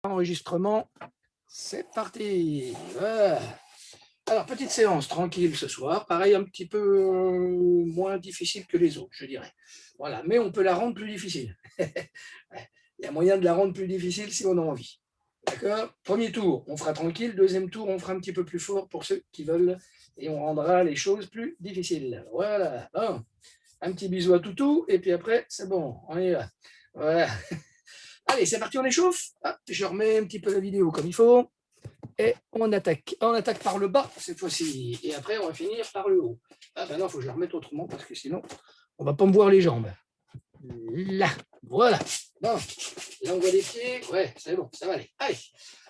Enregistrement, c'est parti. Voilà. Alors, petite séance tranquille ce soir, pareil un petit peu moins difficile que les autres, je dirais. Voilà, mais on peut la rendre plus difficile. Ouais, il y a moyen de la rendre plus difficile si on a envie. D'accord? Premier tour, on fera tranquille. Deuxième tour, on fera un petit peu plus fort pour ceux qui veulent et on rendra les choses plus difficiles. Voilà. Bon. Un petit bisou à Toutou et puis après, c'est bon, on y va. Voilà. Allez, c'est parti, on échauffe. Hop, je remets un petit peu la vidéo comme il faut. Et on attaque. On attaque par le bas cette fois-ci. Et après, on va finir par le haut. Ah ben non, il faut que je la remette autrement parce que sinon, on ne va pas me voir les jambes. Là, voilà. Bon, là, on voit les pieds. Ouais, c'est bon, ça va aller. Allez,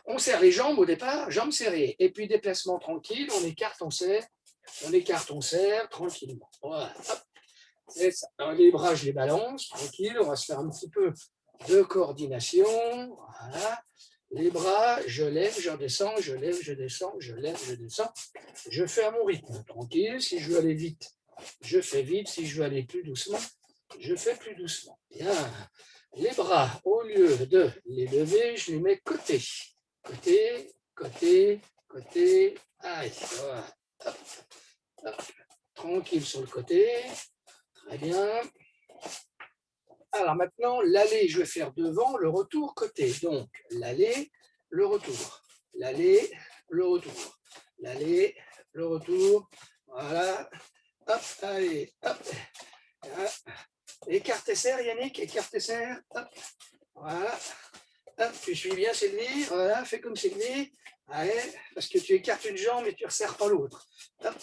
on serre les jambes au départ, jambes serrées. Et puis, déplacement tranquille, on écarte, on serre tranquillement. Voilà, hop, c'est ça. Alors, les bras, je les balance, tranquille. On va se faire un petit peu de coordination. Voilà. Les bras, je lève, je redescends, je lève, je descends, je lève, je descends. Je fais à mon rythme, tranquille. Si je veux aller vite, je fais vite. Si je veux aller plus doucement, je fais plus doucement. Bien. Les bras, au lieu de les lever, je les mets côté. Côté, côté, côté. Allez, voilà. Hop, hop. Tranquille sur le côté. Très bien. Alors maintenant, l'aller, je vais faire devant, le retour côté. Donc, l'aller, le retour. L'aller, le retour. L'aller, le retour. Voilà. Hop, allez, hop. Voilà. Écarte et serre, Yannick, écarte et serre. Hop. Voilà. Hop, tu suis bien Sylvie. Voilà, fais comme Sylvie. Allez, parce que tu écartes une jambe et tu ne resserres pas l'autre. Hop,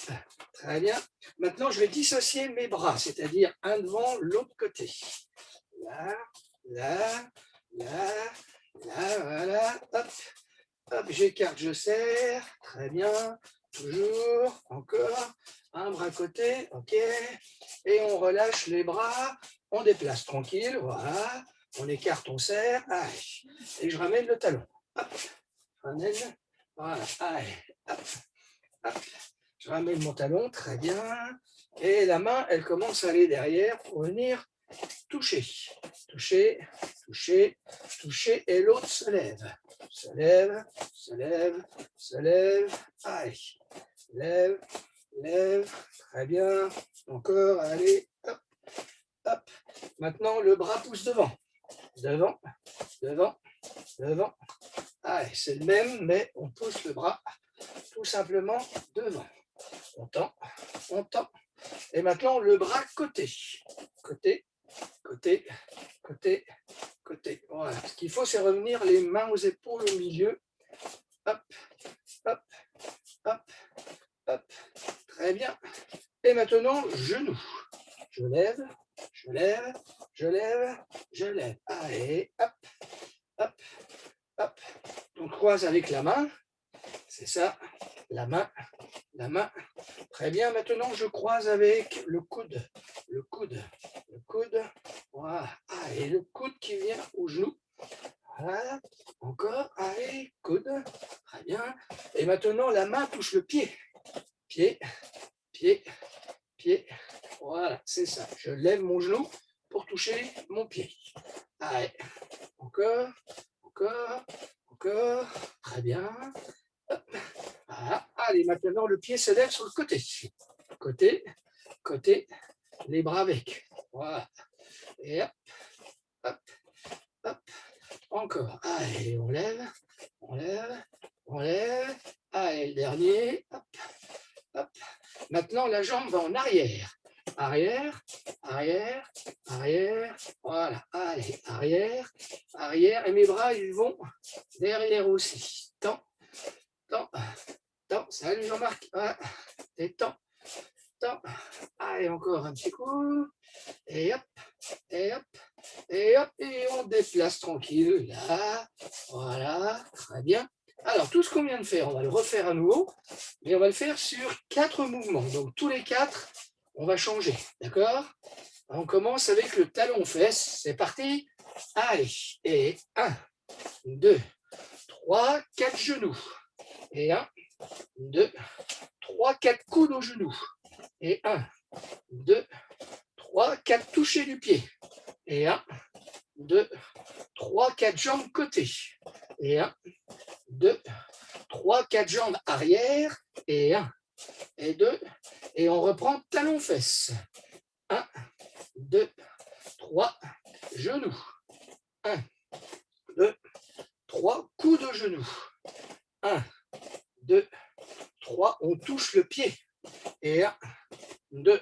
très bien. Maintenant, je vais dissocier mes bras, c'est-à-dire un devant, l'autre côté. Là, là, là, là, voilà, hop, hop, j'écarte, je serre, très bien, toujours, encore, un bras côté, ok, et on relâche les bras, on déplace tranquille, voilà, on écarte, on serre, allez, et je ramène le talon, hop, je ramène, voilà, allez, hop, hop, je ramène mon talon, très bien, et la main, elle commence à aller derrière pour venir toucher, toucher, toucher, toucher, et l'autre se lève, se lève, se lève, se lève, allez, lève, lève, très bien, encore, allez, hop, hop. Maintenant, le bras pousse devant, devant, devant, devant, allez, c'est le même, mais on pousse le bras tout simplement devant, on tend, on tend, et maintenant, le bras côté, côté, côté, côté, côté. Voilà. Ce qu'il faut, c'est revenir les mains aux épaules au milieu. Hop, hop, hop, hop. Très bien. Et maintenant, genou. Je lève, je lève, je lève, je lève. Allez, hop, hop, hop. On croise avec la main. C'est ça. La main, la main. Très bien. Maintenant, je croise avec le coude. Le coude, le coude. Voilà. Allez, le coude qui vient au genou. Voilà, encore, allez, coude, très bien. Et maintenant, la main touche le pied. Pied, pied, pied. Voilà, c'est ça. Je lève mon genou pour toucher mon pied. Allez, encore, encore, encore. Très bien. Hop. Voilà. Allez, maintenant, le pied se lève sur le côté. Côté, côté, les bras avec. Voilà. Et hop, hop, hop. Encore. Allez, on lève, on lève, on lève. Allez, le dernier. Hop, hop. Maintenant, la jambe va en arrière. Arrière, arrière, arrière. Voilà. Allez, arrière, arrière. Et mes bras, ils vont derrière aussi. Tends, tends, tends. Salut Jean-Marc. Voilà. Et tends, tends. Allez, encore un petit coup. Et hop, et hop, et hop, et on déplace tranquille, là, voilà, très bien. Alors, tout ce qu'on vient de faire, on va le refaire à nouveau, mais on va le faire sur 4 mouvements. Donc, tous les 4, on va changer, d'accord? On commence avec le talon-fesse, c'est parti. Allez, et 1, 2, 3, 4 genoux. Et 1, 2, 3, 4 coudes aux genoux. Et 1, 2, 3, 4 touchés du pied. Et 1, 2, 3, 4 jambes côté. et 1, 2, 3, 4 jambes arrière, et 1, et 2, et on reprend talons-fesses. 1, 2, 3, genoux. 1, 2, 3, coude au genou. 1, 2, 3, on touche le pied. Et 1, 2,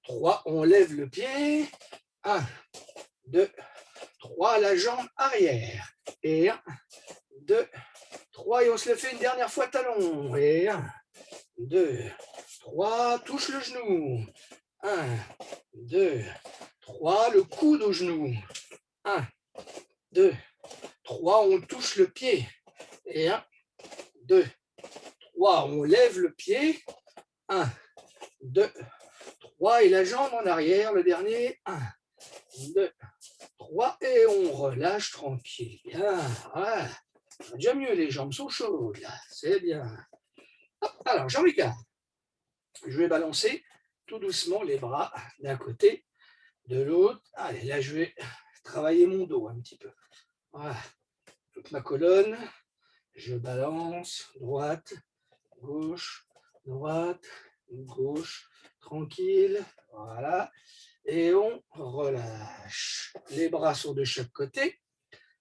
3, on lève le pied. 1, 2, 3, la jambe arrière. Et 1, 2, 3, et on se le fait une dernière fois talon. Et 1, 2, 3, touche le genou. 1, 2, 3, le coude au genou. 1, 2, 3, on touche le pied. Et 1, 2, 3, on lève le pied. 1, 2, 3, et la jambe en arrière, le dernier. 1, 2, 3, et on relâche tranquille. Bien, ouais. Déjà mieux, les jambes sont chaudes, là. C'est bien. Hop, alors, j'en regarde. Je vais balancer tout doucement les bras d'un côté, de l'autre. Allez, là, je vais travailler mon dos un petit peu. Voilà. Toute ma colonne. Je balance, droite, gauche, gauche, tranquille. Voilà. Et on relâche. Les bras sont de chaque côté.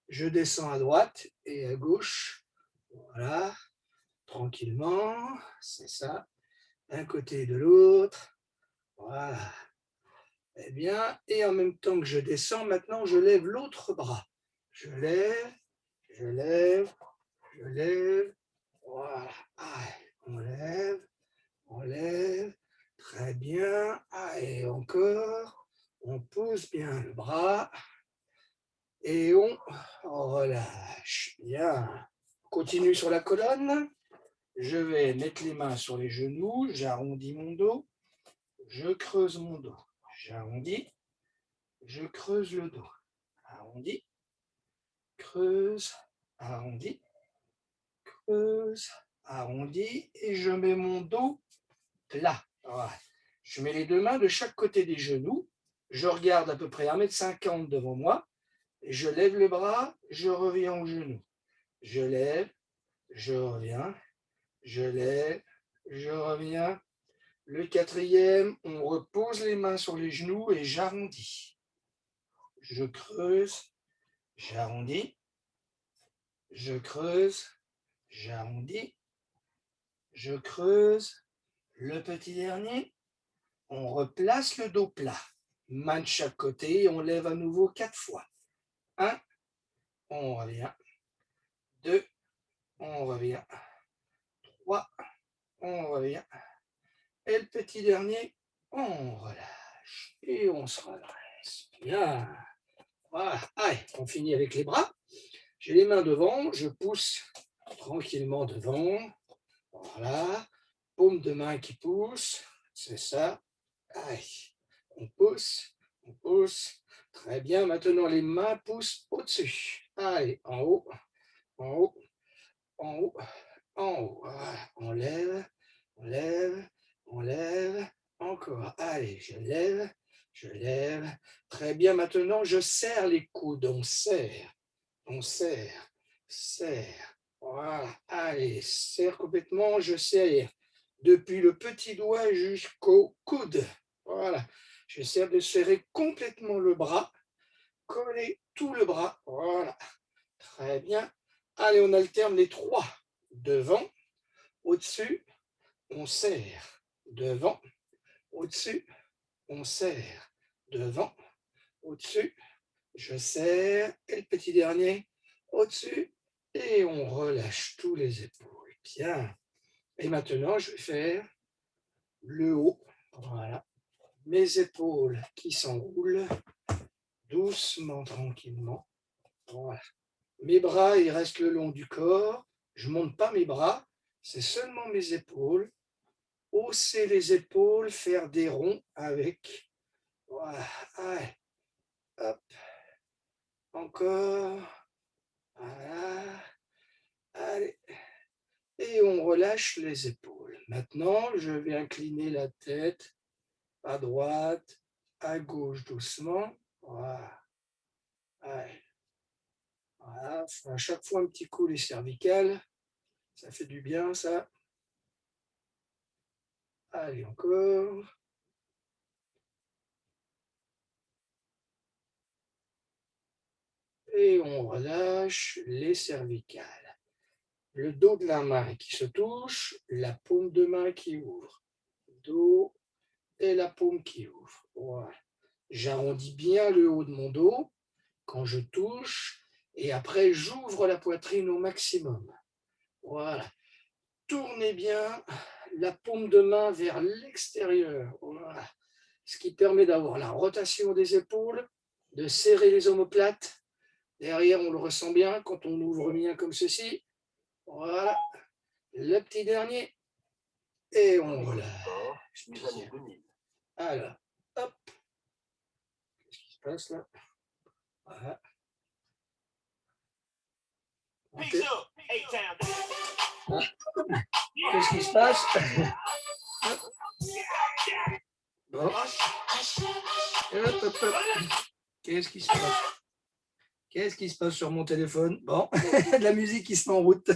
Je descends à droite et à gauche. Voilà. Tranquillement. C'est ça. D'un côté et de l'autre. Voilà. Eh bien, et en même temps que je descends, maintenant je lève l'autre bras. Je lève, je lève, je lève. Voilà. Allez, on lève. Très bien. Allez, encore. On pousse bien le bras. Et on relâche. Bien. Continue sur la colonne. Je vais mettre les mains sur les genoux. J'arrondis mon dos. Je creuse mon dos. J'arrondis. Je creuse le dos. Arrondi. Creuse. Arrondi. Creuse. Arrondi. Et je mets mon dos plat. Voilà. Je mets les deux mains de chaque côté des genoux. Je regarde à peu près 1,50 m devant moi. Et je lève le bras. Je reviens au genou. Je lève. Je reviens. Je lève. Je reviens. Le quatrième, on repose les mains sur les genoux et j'arrondis. Je creuse. J'arrondis. Je creuse. J'arrondis. Je creuse. Le petit dernier. On replace le dos plat. Main de chaque côté et on lève à nouveau 4 fois. 1, on revient. 2, on revient. 3, on revient. Et le petit dernier, on relâche. Et on se redresse. Bien. Voilà. Allez, on finit avec les bras. J'ai les mains devant, je pousse tranquillement devant. Voilà. Paume de main qui pousse. C'est ça. Allez, on pousse, on pousse. Très bien. Maintenant, les mains poussent au-dessus. Allez, en haut, en haut, en haut, en haut. Voilà. On lève, on lève, on lève. Encore. Allez, je lève, je lève. Très bien. Maintenant, je serre les coudes. On serre, serre. Voilà. Allez, serre complètement. Je serre depuis le petit doigt jusqu'au coude. Voilà. J'essaie de serrer complètement le bras, coller tout le bras. Voilà. Très bien. Allez, on alterne les trois. Devant, au-dessus, on serre. Devant, au-dessus, on serre. Devant, au-dessus, je serre. Et le petit dernier, au-dessus. Et on relâche tous les épaules. Bien. Et maintenant, je vais faire le haut. Voilà. Mes épaules qui s'enroulent doucement, tranquillement. Voilà. Mes bras, ils restent le long du corps. Je ne monte pas mes bras, c'est seulement mes épaules. Hausser les épaules, faire des ronds avec. Voilà. Allez. Hop. Encore. Voilà. Allez. Et on relâche les épaules. Maintenant, je vais incliner la tête à droite, à gauche doucement. Voilà. Allez. Voilà, à chaque fois un petit coup les cervicales. Ça fait du bien, ça. Allez, encore. Et on relâche les cervicales. Le dos de la main qui se touche, la paume de main qui ouvre. Dos et la paume qui ouvre. Voilà. J'arrondis bien le haut de mon dos quand je touche et après j'ouvre la poitrine au maximum. Voilà. Tournez bien la paume de main vers l'extérieur. Voilà. Ce qui permet d'avoir la rotation des épaules, de serrer les omoplates. Derrière, on le ressent bien quand on ouvre bien comme ceci. Voilà. Le petit dernier. Et on relâche. Alors, hop. Qu'est-ce qui se passe là? Voilà. Okay. Ah. Qu'est-ce qui se passe? Bon. Hop, hop, hop. Qu'est-ce qui se passe? Qu'est-ce qui se passe sur mon téléphone? Bon, de la musique qui se met en route.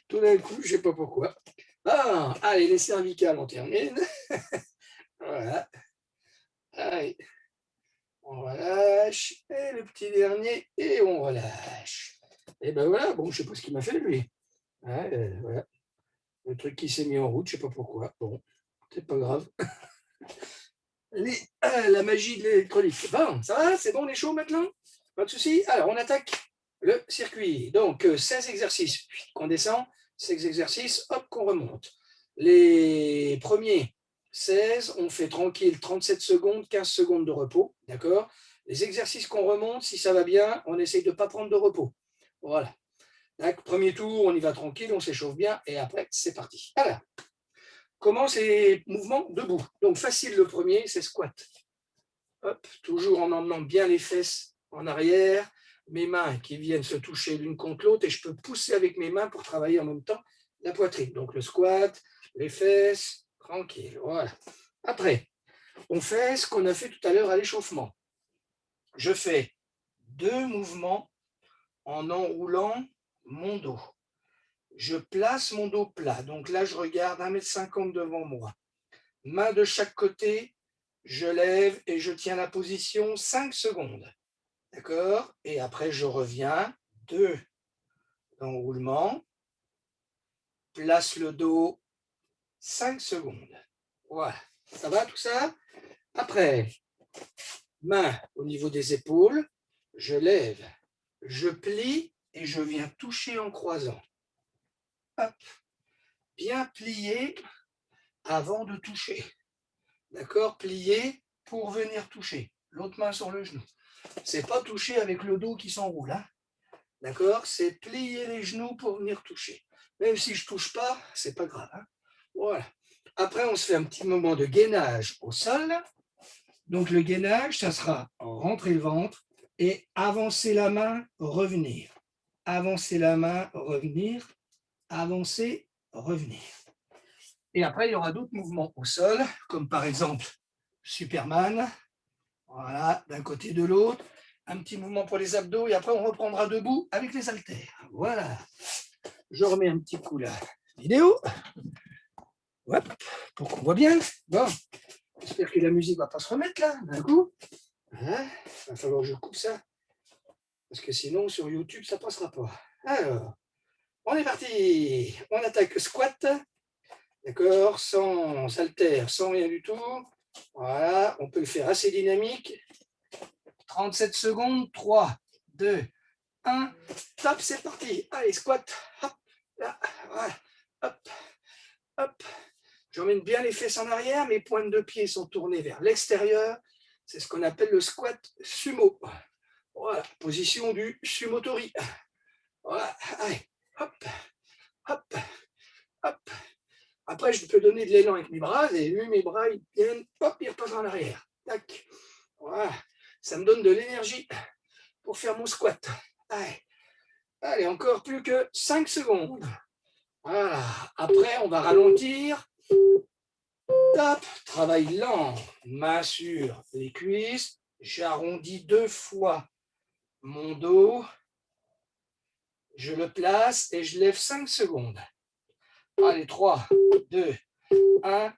Tout d'un coup, je ne sais pas pourquoi. Ah, allez, les cervicales, on termine. Voilà. Allez, on relâche. Et le petit dernier, et on relâche. Et ben voilà, bon, je ne sais pas ce qu'il m'a fait, lui. Ouais, voilà. Le truc qui s'est mis en route, je ne sais pas pourquoi. Bon, c'est pas grave. La magie de l'électronique. Bon, ça va? C'est bon, on est chaud maintenant? Pas de souci. Alors, on attaque le circuit. Donc, 16 exercices qu'on descend, 16 exercices, hop, qu'on remonte. Les premiers 16, on fait tranquille 37 secondes, 15 secondes de repos, d'accord? Les exercices qu'on remonte, si ça va bien, on essaye de ne pas prendre de repos. Voilà. Donc, premier tour, on y va tranquille, on s'échauffe bien, et après, c'est parti. Alors, commence les mouvements debout. Donc, facile le premier, c'est squat. Hop, toujours en emmenant bien les fesses en arrière, mes mains qui viennent se toucher l'une contre l'autre et je peux pousser avec mes mains pour travailler en même temps la poitrine. Donc le squat, les fesses, tranquille, voilà. Après, on fait ce qu'on a fait tout à l'heure à l'échauffement. Je fais 2 mouvements en enroulant mon dos. Je place mon dos plat, donc là je regarde 1,50 m devant moi. Main de chaque côté, je lève et je tiens la position 5 secondes. D'accord? Et après, je reviens, 2 enroulements, place le dos, 5 secondes. Voilà. Ça va tout ça? Après, main au niveau des épaules, je lève, je plie et je viens toucher en croisant. Hop. Bien plier avant de toucher. D'accord? Plier pour venir toucher. L'autre main sur le genou. C'est pas toucher avec le dos qui s'enroule. Hein? D'accord? C'est plier les genoux pour venir toucher. Même si je ne touche pas, c'est pas grave. Hein? Voilà. Après, on se fait un petit moment de gainage au sol. Donc, le gainage, ça sera rentrer le ventre et avancer la main, revenir. Avancer la main, revenir. Avancer, revenir. Et après, il y aura d'autres mouvements au sol, comme par exemple Superman. Voilà, d'un côté de l'autre. Un petit mouvement pour les abdos et après, on reprendra debout avec les haltères. Voilà. Je remets un petit coup la vidéo. Hop, pour qu'on voit bien. Bon, j'espère que la musique ne va pas se remettre là, d'un coup. Hein, il va falloir que je coupe ça. Parce que sinon, sur YouTube, ça ne passera pas. Alors, on est parti. On attaque squat. D'accord, sans haltère, sans rien du tout. Voilà, on peut le faire assez dynamique. 37 secondes. 3, 2, 1. Top, c'est parti. Allez, squat. Hop, là, voilà. Hop, hop. J'emmène bien les fesses en arrière, mes pointes de pied sont tournées vers l'extérieur. C'est ce qu'on appelle le squat sumo. Voilà, position du sumotori. Voilà, allez, hop, hop, hop. Après, je peux donner de l'élan avec mes bras, et vu mes bras, ils viennent, hop, ils repassent en arrière. Tac. Voilà, ça me donne de l'énergie pour faire mon squat. Allez, allez, encore plus que 5 secondes. Voilà, après, on va ralentir. Top, travail lent, main sur les cuisses, j'arrondis 2 fois mon dos, Je le place et je lève 5 secondes. Allez, 3, 2, 1,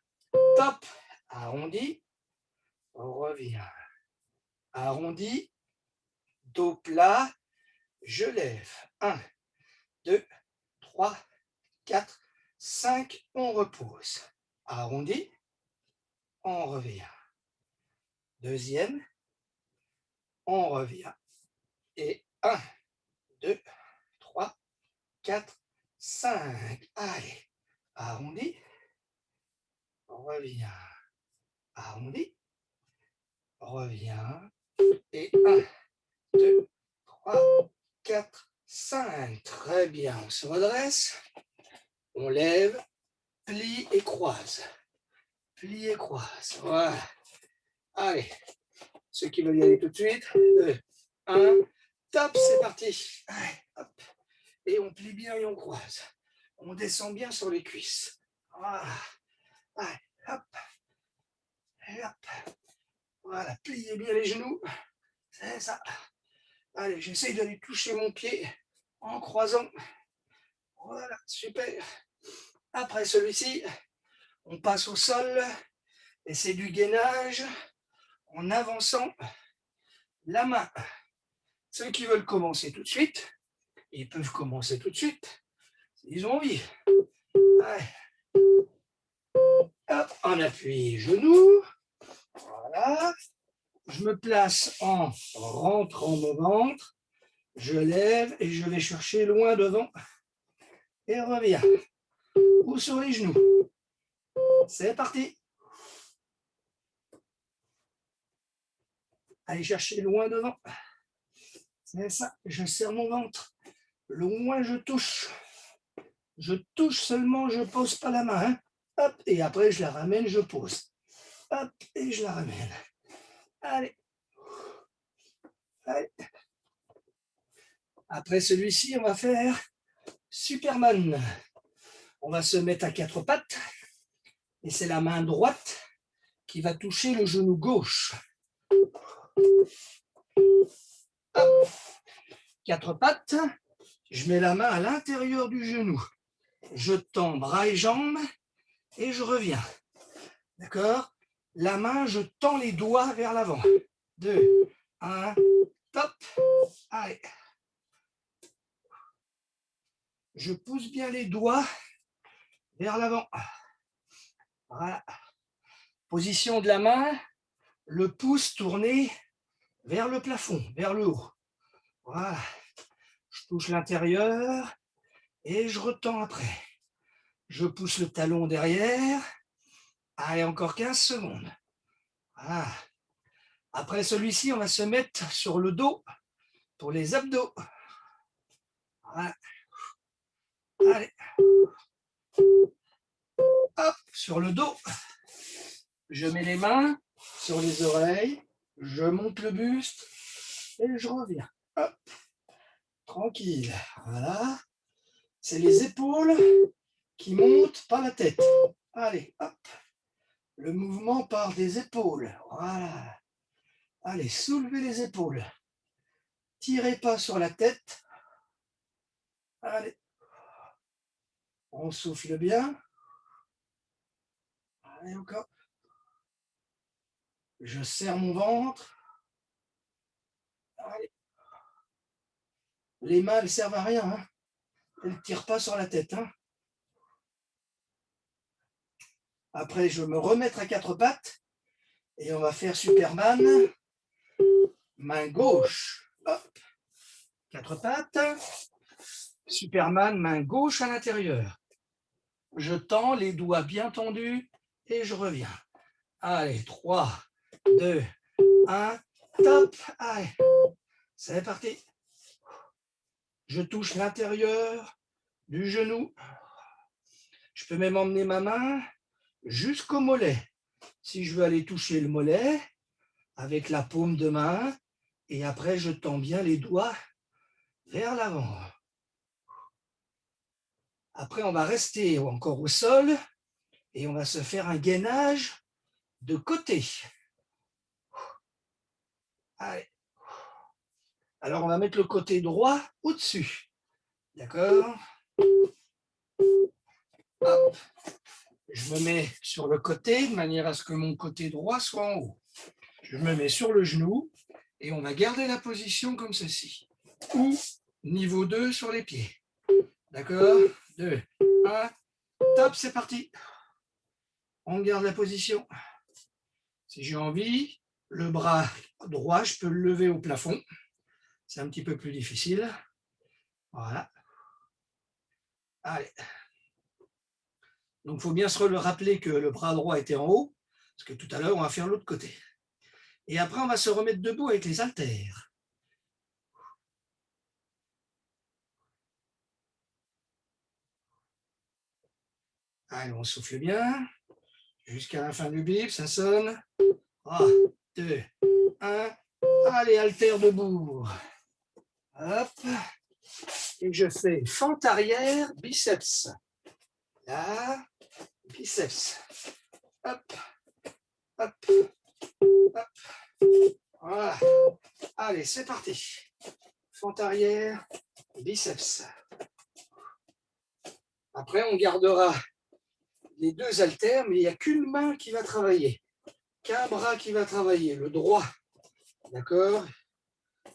top. Arrondi, on revient. Arrondi, dos plat, je lève. 1, 2, 3, 4, 5, on repose. Arrondi, on revient. Deuxième, on revient. Et 1, 2, 3, 4, 5. Allez, arrondi, on revient. Arrondi, revient. Et 1, 2, 3, 4, 5. Très bien, on se redresse. On lève, plie et croise. Plie et croise. Voilà. Allez, ceux qui veulent y aller tout de suite. 2, 1, top, c'est parti. Allez, hop. Et on plie bien et on croise. On descend bien sur les cuisses. Voilà. Allez, hop. Et hop. Voilà, pliez bien les genoux. C'est ça. Allez, j'essaye d'aller toucher mon pied en croisant. Voilà, super. Après celui-ci, on passe au sol et c'est du gainage en avançant la main. Ceux qui veulent commencer tout de suite, ils peuvent commencer tout de suite. Ils ont envie. Allez. Hop, on appuie genoux. Voilà. Je me place en rentrant mon ventre. Je lève et je vais chercher loin devant. Et reviens. Ou sur les genoux. C'est parti. Allez chercher loin devant. C'est ça. Je serre mon ventre. Loin je touche. Je touche seulement, je ne pose pas la main. Hein. Hop, et après je la ramène, je pose. Hop, et je la ramène. Allez. Allez. Après celui-ci, on va faire Superman. On va se mettre à quatre pattes. Et c'est la main droite qui va toucher le genou gauche. Hop. Quatre pattes. Je mets la main à l'intérieur du genou. Je tends bras et jambes et je reviens. D'accord? La main, je tends les doigts vers l'avant. 2, 1, top. Allez. Je pousse bien les doigts vers l'avant. Voilà. Position de la main, le pouce tourné vers le plafond, vers le haut. Voilà. Je touche l'intérieur et je retends après. Je pousse le talon derrière. Allez, encore 15 secondes. Voilà. Après celui-ci, on va se mettre sur le dos pour les abdos. Voilà. Allez. Hop, sur le dos. Je mets les mains sur les oreilles. Je monte le buste et je reviens. Hop. Tranquille. Voilà. C'est les épaules qui montent, pas la tête. Allez, hop. Le mouvement part des épaules. Voilà. Allez, soulevez les épaules. Tirez pas sur la tête. Allez. On souffle bien. Allez, encore. Je serre mon ventre. Allez. Les mains, elles ne servent à rien. Hein. Elles ne tirent pas sur la tête. Hein. Après, je vais me remettre à quatre pattes. Et on va faire Superman. Main gauche. Hop. Quatre pattes. Superman, main gauche à l'intérieur. Je tends les doigts bien tendus et je reviens. Allez, 3, 2, 1, top. Allez, c'est parti. Je touche l'intérieur du genou. Je peux même emmener ma main jusqu'au mollet. Si je veux aller toucher le mollet avec la paume de main, et après je tends bien les doigts vers l'avant. Après, on va rester encore au sol et on va se faire un gainage de côté. Allez. Alors, on va mettre le côté droit au-dessus. D'accord? Hop. Je me mets sur le côté de manière à ce que mon côté droit soit en haut. Je me mets sur le genou et on va garder la position comme ceci. Ou niveau 2 sur les pieds. D'accord? 2, 1, top, c'est parti. On garde la position. Si j'ai envie, le bras droit, je peux le lever au plafond. C'est un petit peu plus difficile. Voilà. Allez. Donc, il faut bien se rappeler que le bras droit était en haut, parce que tout à l'heure, on va faire l'autre côté. Et après, on va se remettre debout avec les haltères. Allez, on souffle bien. Jusqu'à la fin du bip, ça sonne. 3, 2, 1. Allez, haltères debout. Hop. Et je fais fente arrière, biceps. Là, biceps. Hop, hop, hop. Voilà. Allez, c'est parti. Fente arrière, biceps. Après, on gardera les deux haltères, mais il n'y a qu'une main qui va travailler. Qu'un bras qui va travailler, le droit. D'accord?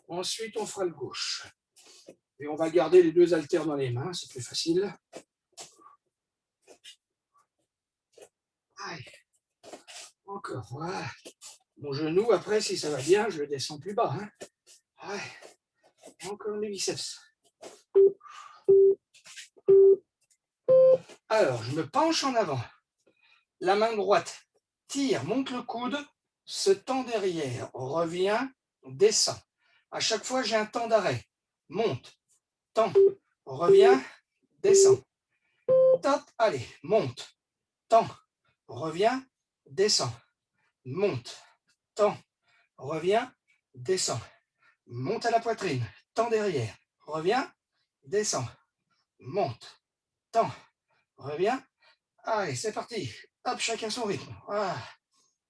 Ensuite, on fera le gauche. Et on va garder les deux haltères dans les mains, c'est plus facile. Allez. Encore, voilà. Mon genou, après, si ça va bien, je le descends plus bas. Hein. Ouais. Encore les biceps. Alors, je me penche en avant. La main droite tire, monte le coude, se tend derrière, revient, descend. À chaque fois, j'ai un temps d'arrêt. Monte, tend, revient, descend. Top, allez, monte, tend, revient, descend. Monte, tend, revient, descend. Monte à la poitrine, tend derrière, revient, descend. Monte, tend, revient. Allez, c'est parti. Hop, chacun son rythme. Voilà.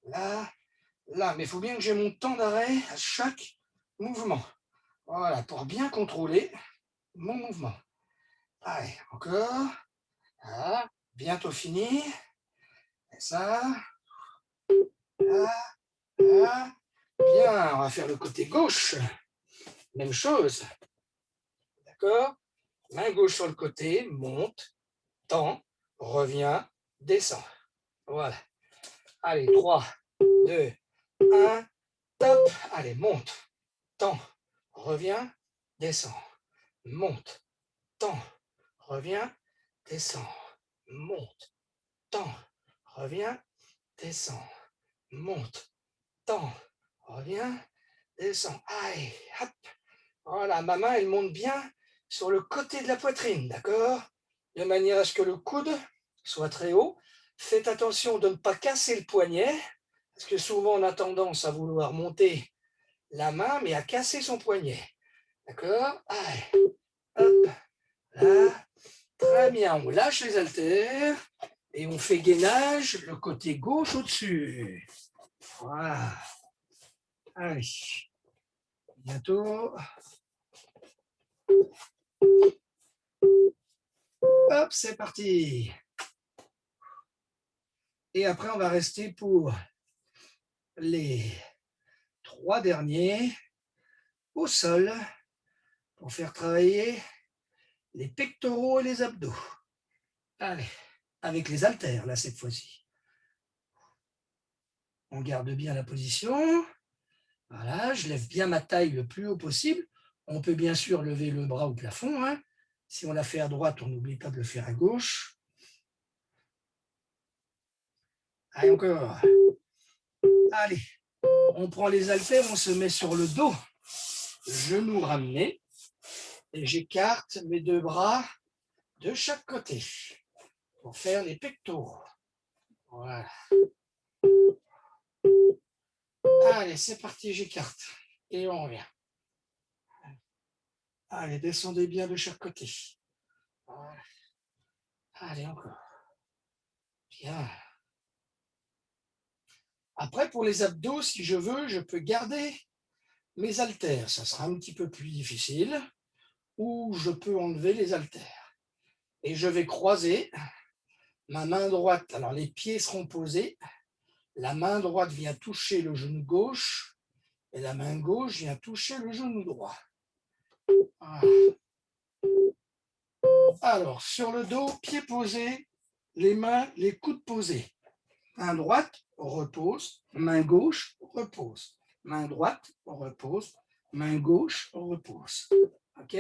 Là, là. Mais il faut bien que j'ai mon temps d'arrêt à chaque mouvement. Voilà, pour bien contrôler mon mouvement. Allez, encore. Voilà, bientôt fini. Et ça. Là, là. Bien, on va faire le côté gauche. Même chose. D'accord? Main gauche sur le côté, monte, tend, revient, descend. Voilà. Allez, 3, 2, 1, top. Allez, monte, tend, revient, descend. Monte, tend, revient, descend. Monte, tend, revient, descend. Monte, tend, revient, descend. Allez, hop. Voilà, ma main, elle monte bien sur le côté de la poitrine, d'accord? De manière à ce que le coude soit très haut. Faites attention de ne pas casser le poignet, parce que souvent on a tendance à vouloir monter la main, mais à casser son poignet. D'accord? Allez, hop, là, très bien, on lâche les haltères et on fait gainage le côté gauche au-dessus. Voilà. Allez, bientôt. Hop, c'est parti. Et après, on va rester pour les 3 derniers au sol pour faire travailler les pectoraux et les abdos. Allez, avec les haltères, là, cette fois-ci. On garde bien la position. Voilà, je lève bien ma taille le plus haut possible. On peut bien sûr lever le bras au plafond. Hein. Si on l'a fait à droite, on n'oublie pas de le faire à gauche. Allez, encore. Allez, on prend les haltères, on se met sur le dos, genoux ramenés, et j'écarte mes deux bras de chaque côté pour faire les pectoraux. Voilà. Allez, c'est parti, j'écarte. Et on revient. Allez, descendez bien de chaque côté. Voilà. Allez, encore. Bien. Après, pour les abdos, si je veux, je peux garder mes haltères. Ça sera un petit peu plus difficile. où je peux enlever les haltères. Et je vais croiser ma main droite. Alors, les pieds seront posés. La main droite vient toucher le genou gauche et la main gauche vient toucher le genou droit. Voilà. Alors, sur le dos, pieds posés, les mains, les coudes posés. Main droite, repose. Main gauche, repose. Main droite, repose. Main gauche, repose. OK?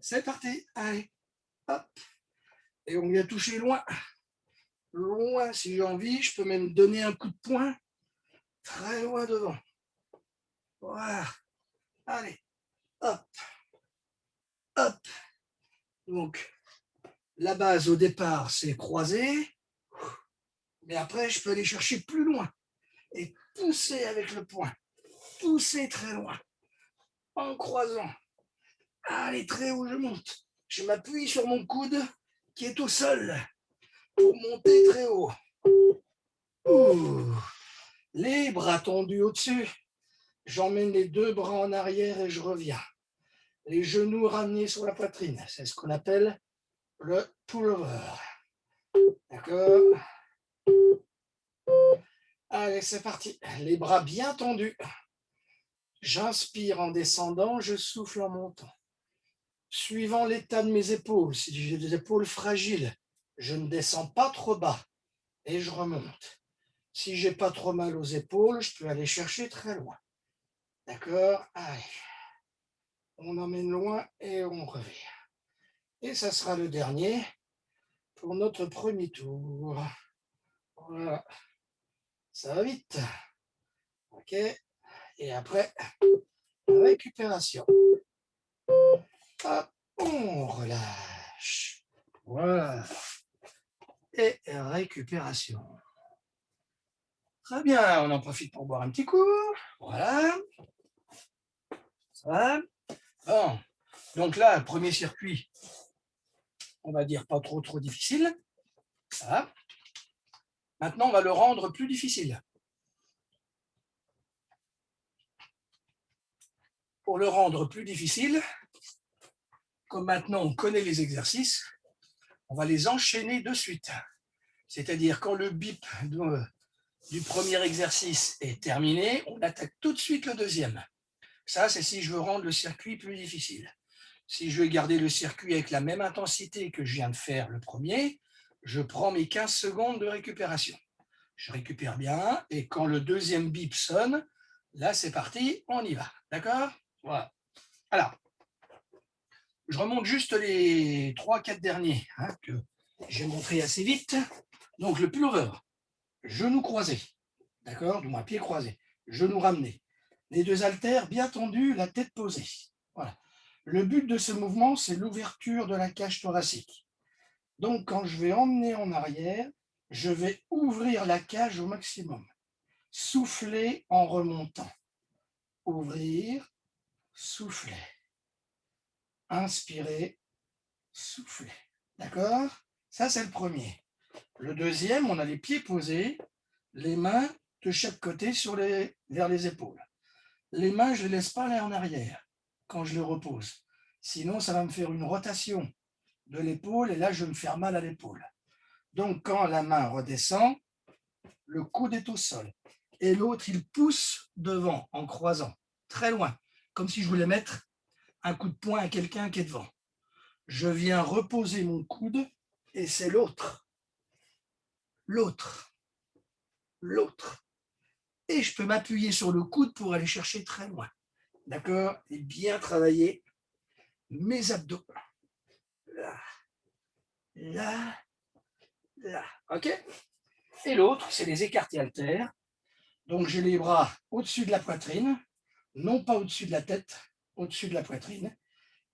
C'est parti. Allez, hop. Et on vient toucher loin. Loin, si j'ai envie, je peux même donner un coup de poing très loin devant. Voilà. Allez, hop, hop. Donc, la base au départ, c'est croiser. Mais après, je peux aller chercher plus loin et pousser avec le poing. Pousser très loin en croisant. Allez, très haut, je monte. Je m'appuie sur mon coude qui est au sol pour monter très haut. Ouh. Les bras tendus au-dessus. J'emmène les deux bras en arrière et je reviens. Les genoux ramenés sur la poitrine. C'est ce qu'on appelle le pullover. D'accord? Allez, c'est parti. Les bras bien tendus. J'inspire en descendant, je souffle en montant. Suivant l'état de mes épaules, si j'ai des épaules fragiles, je ne descends pas trop bas et je remonte. Si j'ai pas trop mal aux épaules, je peux aller chercher très loin. D'accord? Allez. On emmène loin et on revient. Et ça sera le dernier pour notre premier tour. Voilà. Ça va vite. OK. Et après, récupération. Hop, on relâche. Voilà. Et récupération. Très bien, on en profite pour boire un petit coup. Voilà. Ça va. Bon. Donc là, le premier circuit, on va dire pas trop difficile. Ça va. Maintenant, on va le rendre plus difficile. Pour le rendre plus difficile, comme maintenant on connaît les exercices, on va les enchaîner de suite. C'est-à-dire quand le bip du premier exercice est terminé, on attaque tout de suite le deuxième. Ça, c'est si je veux rendre le circuit plus difficile. Si je veux garder le circuit avec la même intensité que je viens de faire le premier, je prends mes 15 secondes de récupération. Je récupère bien et quand le deuxième bip sonne, là c'est parti, on y va. D'accord? Voilà. Alors, je remonte juste les 3-4 derniers que j'ai montré assez vite. Donc le pullover, genou croisé, d'accord? Donc un pied croisé, genou ramené. Les deux haltères bien tendus, la tête posée. Voilà. Le but de ce mouvement, c'est l'ouverture de la cage thoracique. Donc quand je vais emmener en arrière, je vais ouvrir la cage au maximum. Souffler en remontant. Ouvrir, souffler. Inspirer, souffler. D'accord? Ça, c'est le premier. Le deuxième, on a les pieds posés, les mains de chaque côté vers les épaules. Les mains, je ne les laisse pas aller en arrière quand je les repose. Sinon, ça va me faire une rotation de l'épaule et là, je vais me faire mal à l'épaule. Donc, quand la main redescend, le coude est au sol. Et l'autre, il pousse devant en croisant, très loin, comme si je voulais mettre un coup de poing à quelqu'un qui est devant. Je viens reposer mon coude et c'est l'autre. L'autre. L'autre. Et je peux m'appuyer sur le coude pour aller chercher très loin. D'accord? Et bien travailler mes abdos. Là, là, là. OK? Et l'autre, c'est les écartés haltères. Donc, j'ai les bras au-dessus de la poitrine, non pas au-dessus de la tête, au-dessus de la poitrine.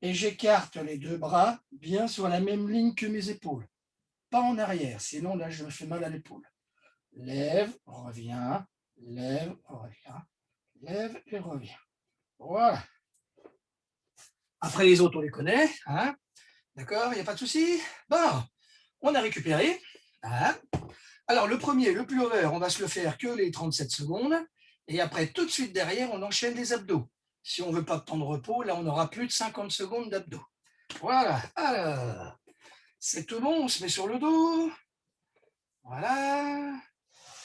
Et j'écarte les deux bras bien sur la même ligne que mes épaules. Pas en arrière, sinon là, je me fais mal à l'épaule. Lève, reviens, lève, reviens, lève et reviens. Voilà. Après les autres, on les connaît. Hein? D'accord? Il n'y a pas de souci? Bon, on a récupéré. Hein? Alors, le premier, le pullover, on va se le faire que les 37 secondes. Et après, tout de suite derrière, on enchaîne les abdos. Si on ne veut pas de temps de repos, là, on aura plus de 50 secondes d'abdos. Voilà. Alors, c'est tout bon, on se met sur le dos. Voilà.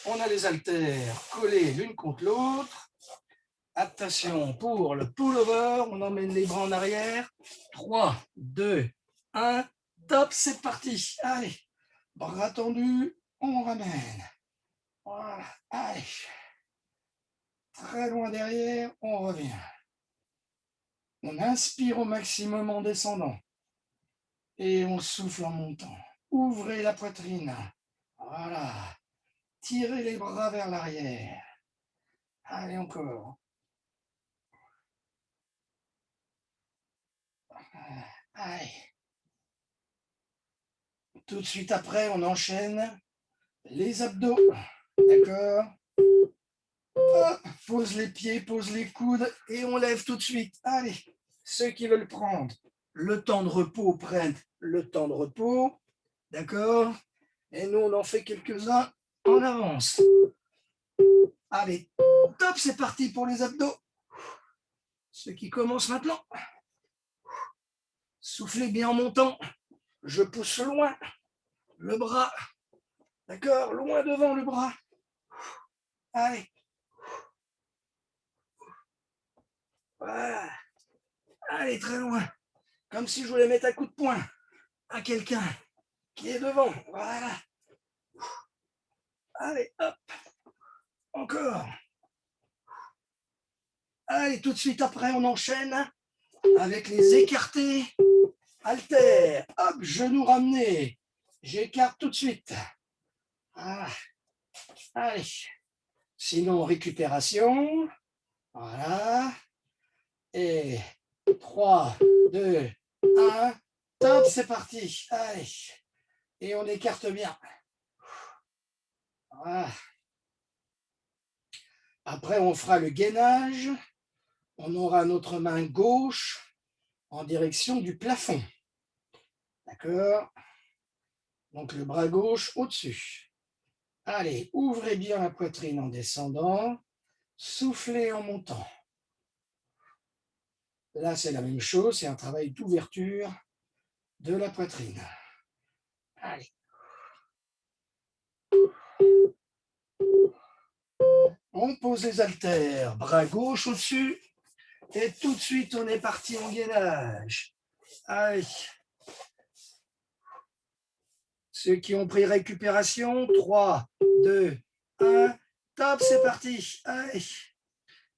On a les haltères collés l'une contre l'autre. Attention pour le pull-over. On emmène les bras en arrière. 3, 2, 1. Top, c'est parti. Allez, bras tendus, on ramène. Voilà. Allez. Très loin derrière, on revient. On inspire au maximum en descendant. Et on souffle en montant. Ouvrez la poitrine. Voilà. Tirez les bras vers l'arrière. Allez, encore. Allez. Tout de suite après, on enchaîne les abdos. D'accord? Pose les pieds, pose les coudes et on lève tout de suite. Allez. Ceux qui veulent prendre le temps de repos prennent le temps de repos. D'accord? Et nous, on en fait quelques-uns en avance. Allez, top, c'est parti pour les abdos. Ceux qui commencent maintenant. Soufflez bien en montant. Je pousse loin le bras. D'accord? Loin devant le bras. Allez. Voilà. Allez, très loin. Comme si je voulais mettre un coup de poing à quelqu'un qui est devant. Voilà. Allez, hop. Encore. Allez, tout de suite après, on enchaîne avec les écartés. Haltères. Hop, genoux ramenés. J'écarte tout de suite. Voilà. Allez. Sinon, récupération. Voilà. Et 3, 2, 1. Top, c'est parti. Allez. Et on écarte bien. Voilà. Après, on fera le gainage. On aura notre main gauche en direction du plafond. D'accord? Donc, le bras gauche au-dessus. Allez, ouvrez bien la poitrine en descendant. Soufflez en montant. Là, c'est la même chose. C'est un travail d'ouverture de la poitrine. Allez. On pose les haltères, bras gauche au-dessus, et tout de suite, on est parti en gainage. Allez. Ceux qui ont pris récupération, 3, 2, 1, top, c'est parti. Allez.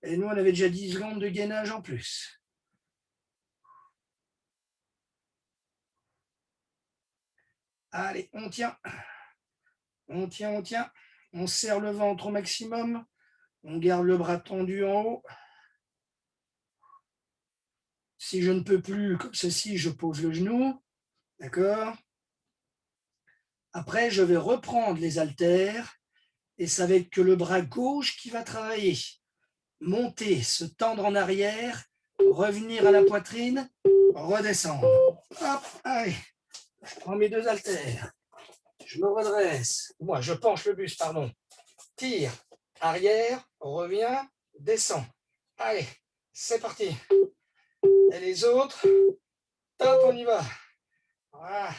Et nous, on avait déjà 10 secondes de gainage en plus. Allez, on tient. On tient, on tient. On serre le ventre au maximum. On garde le bras tendu en haut. Si je ne peux plus, comme ceci, je pose le genou. D'accord? Après, je vais reprendre les haltères et ça va être que le bras gauche qui va travailler. Monter, se tendre en arrière, revenir à la poitrine, redescendre. Hop, allez, je prends mes deux haltères. Je me redresse. Moi, je penche le buste, pardon. Tire, arrière, reviens, descends. Allez, c'est parti. Et les autres, top, on y va. Voilà.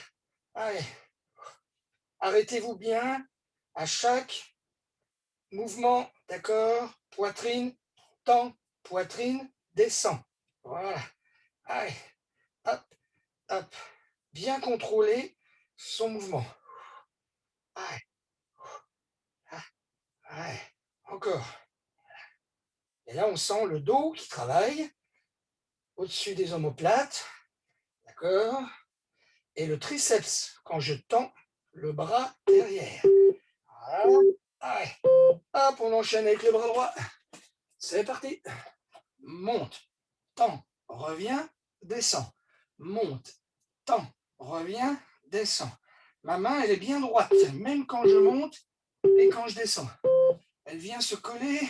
Allez. Arrêtez-vous bien à chaque mouvement, d'accord? Poitrine, tend, poitrine, descend. Voilà. Allez, hop, hop. Bien contrôler son mouvement. Allez, allez. Encore. Et là, on sent le dos qui travaille au-dessus des omoplates. D'accord? Et le triceps quand je tends le bras derrière. Voilà. Allez. Hop, on enchaîne avec le bras droit. C'est parti. Monte, tend, revient, descend. Monte, tend, revient, descend. Ma main, elle est bien droite, même quand je monte et quand je descends. Elle vient se coller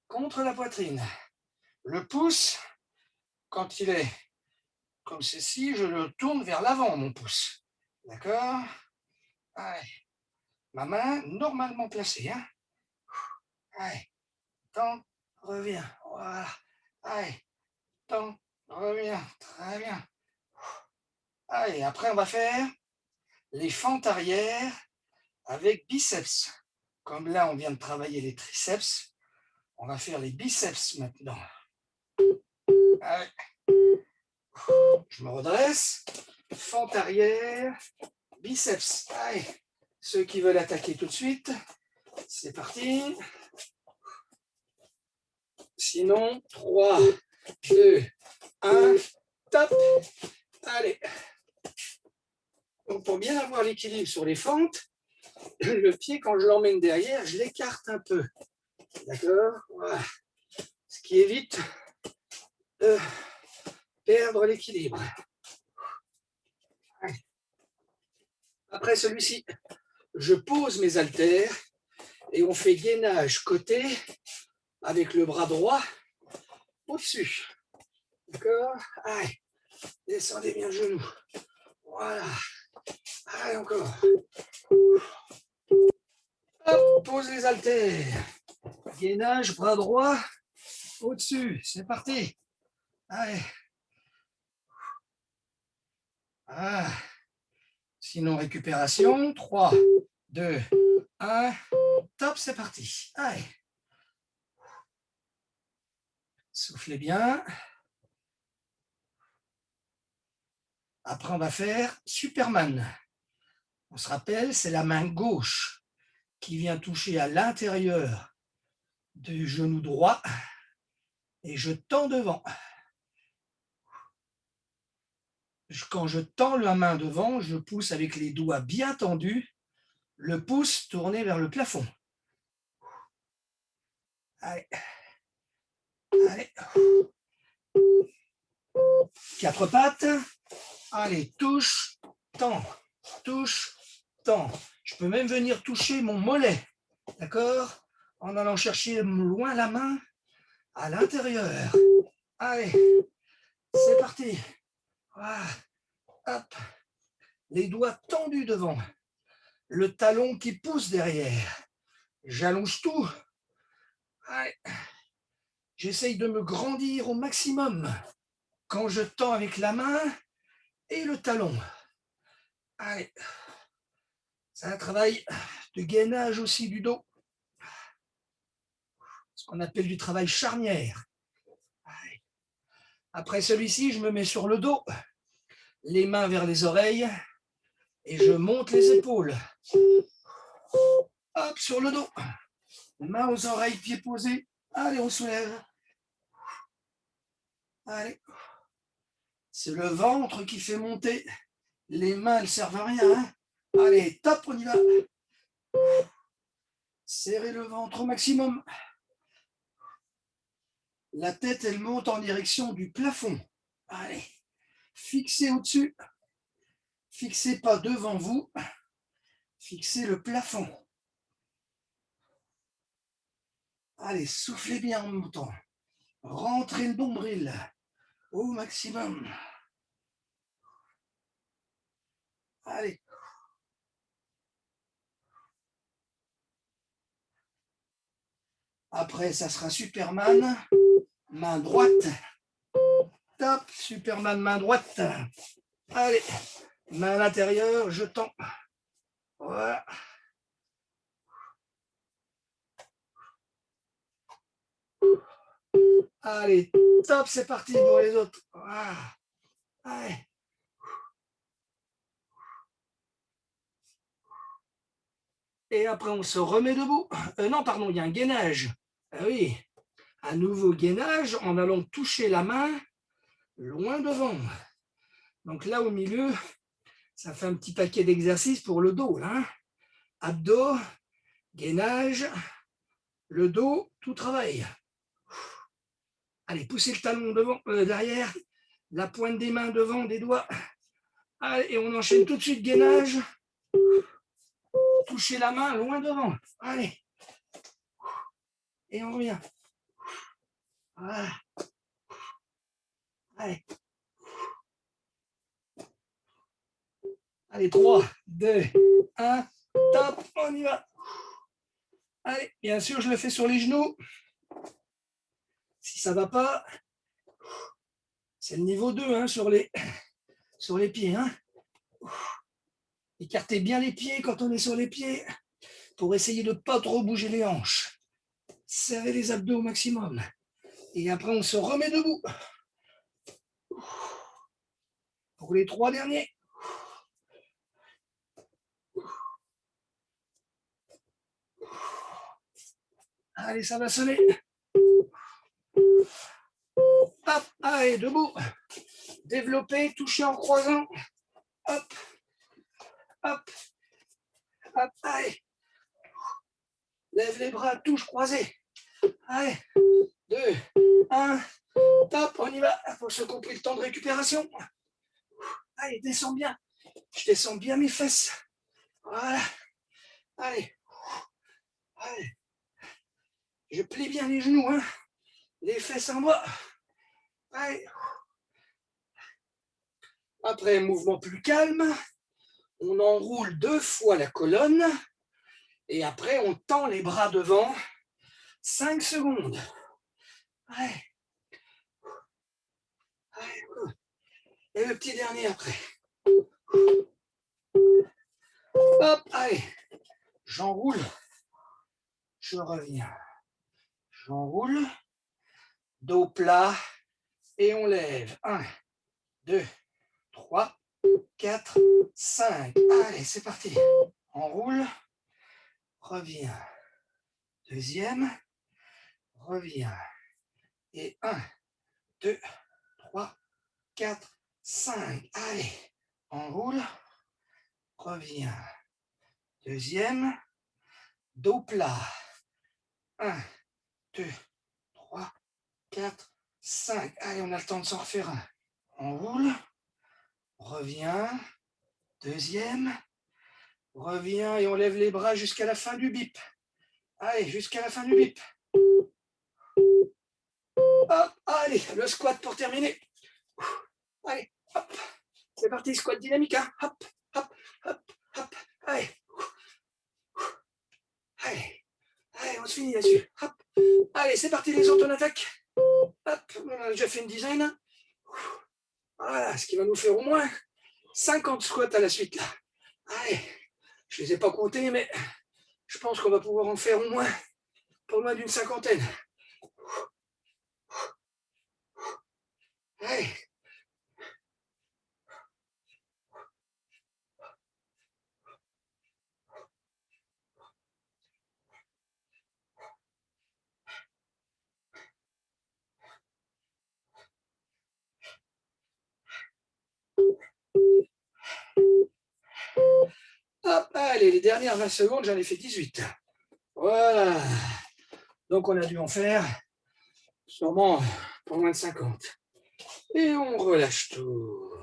contre la poitrine. Le pouce, quand il est comme ceci, je le tourne vers l'avant, mon pouce. D'accord? Allez. Ma main normalement placée. Allez. Tend, revient. Voilà. Allez. tends, reviens, très bien. Allez, après on va faire les fentes arrière avec biceps. Comme là on vient de travailler les triceps, on va faire les biceps maintenant. Allez. Je me redresse, fente arrière, biceps. Allez, ceux qui veulent attaquer tout de suite, c'est parti. Sinon, 3, 2, 1, top. Allez. Donc pour bien avoir l'équilibre sur les fentes, le pied, quand je l'emmène derrière, je l'écarte un peu. D'accord? Voilà. Ce qui évite de perdre l'équilibre. Après celui-ci, je pose mes haltères et on fait gainage côté avec le bras droit au-dessus. D'accord? Allez, descendez bien le genou. Voilà. Allez, encore. Hop, pose les haltères. Gainage, bras droit au-dessus. C'est parti. Allez. Ah. Sinon, récupération. 3, 2, 1. Top, c'est parti. Allez. Soufflez bien. Après, on va faire Superman. On se rappelle, c'est la main gauche qui vient toucher à l'intérieur du genou droit et je tends devant. Quand je tends la main devant, je pousse avec les doigts bien tendus, le pouce tourné vers le plafond. Allez. Allez. 4 pattes. Allez, touche, tends, touche, tends. Je peux même venir toucher mon mollet, d'accord? En allant chercher loin la main à l'intérieur. Allez, c'est parti. Voilà. Hop. Les doigts tendus devant. Le talon qui pousse derrière. J'allonge tout. Allez. J'essaye de me grandir au maximum quand je tends avec la main et le talon. Allez. C'est un travail de gainage aussi du dos. Ce qu'on appelle du travail charnière. Allez. Après celui-ci, je me mets sur le dos, les mains vers les oreilles et je monte les épaules. Hop, sur le dos. Mains aux oreilles, pieds posés. Allez, on soulève. Allez. C'est le ventre qui fait monter. Les mains, elles ne servent à rien. Hein. Allez, top, on y va. Serrez le ventre au maximum. La tête, elle monte en direction du plafond. Allez, fixez au-dessus. Fixez pas devant vous. Fixez le plafond. Allez, soufflez bien en montant. Rentrez le nombril au maximum. Allez. Après, ça sera Superman, main droite. Top, Superman, main droite. Allez, main à l'intérieur, je tends. Voilà. Allez, top, c'est parti pour les autres. Voilà. Allez. Et après, on se remet debout. Non, pardon, il y a un gainage. Ah oui, un nouveau gainage en allant toucher la main loin devant. Donc là, au milieu, ça fait un petit paquet d'exercices pour le dos. Là. Abdos, gainage, le dos, tout travaille. Allez, poussez le talon devant, derrière, la pointe des mains devant, des doigts. Allez, et on enchaîne tout de suite gainage. Touchez la main loin devant. Allez. Et on revient. Voilà. Allez. Allez, 3, 2, 1, top, on y va. Allez, bien sûr, je le fais sur les genoux. Si ça ne va pas, C'est le niveau 2 hein, sur les pieds. Hein. Écartez bien les pieds quand on est sur les pieds pour essayer de ne pas trop bouger les hanches. Serrez les abdos au maximum. Et après, on se remet debout. Pour les 3 derniers. Allez, ça va sonner. Hop, allez, debout. Développez, touchez en croisant. Hop, hop, hop, allez. Lève les bras, touche croisée. Allez, 2, 1, top, on y va. Pour ceux qui ont pris le temps de récupération. Allez, descends bien. Je descends bien mes fesses. Voilà. Allez. Allez. Je plie bien les genoux, hein. Les fesses en bas. Allez. Après, mouvement plus calme. On enroule 2 fois la colonne. Et après, on tend les bras devant. 5 secondes. Allez. Allez. Et le petit dernier après. Hop, allez. J'enroule. Je reviens. J'enroule. Dos plat. Et on lève. 1, 2, 3, 4, 5. Allez, c'est parti. Enroule. Reviens. Deuxième. Reviens. Et 1, 2, 3, 4, 5. Allez. Enroule. Reviens. Deuxième. Dos plat. 1, 2, 3, 4, 5. Allez, on a le temps de s'en refaire un. Enroule. Reviens. Deuxième. Reviens et on lève les bras jusqu'à la fin du bip. Allez, jusqu'à la fin du bip. Hop, allez, le squat pour terminer. Allez, hop. C'est parti, squat dynamique. Hein. Hop, hop, hop, hop. Allez. Allez. Allez, on se finit là-dessus. Hop. Allez, c'est parti, les autres, on attaque. Hop, on a déjà fait une dizaine. Voilà, ce qui va nous faire au moins 50 squats à la suite. Là. Allez, je ne les ai pas comptés, mais je pense qu'on va pouvoir en faire au moins pas loin d'une cinquantaine. Allez. Hop, allez, les dernières 20 secondes, j'en ai fait 18. Voilà. Donc on a dû en faire sûrement pas moins de 50. Et on relâche tout.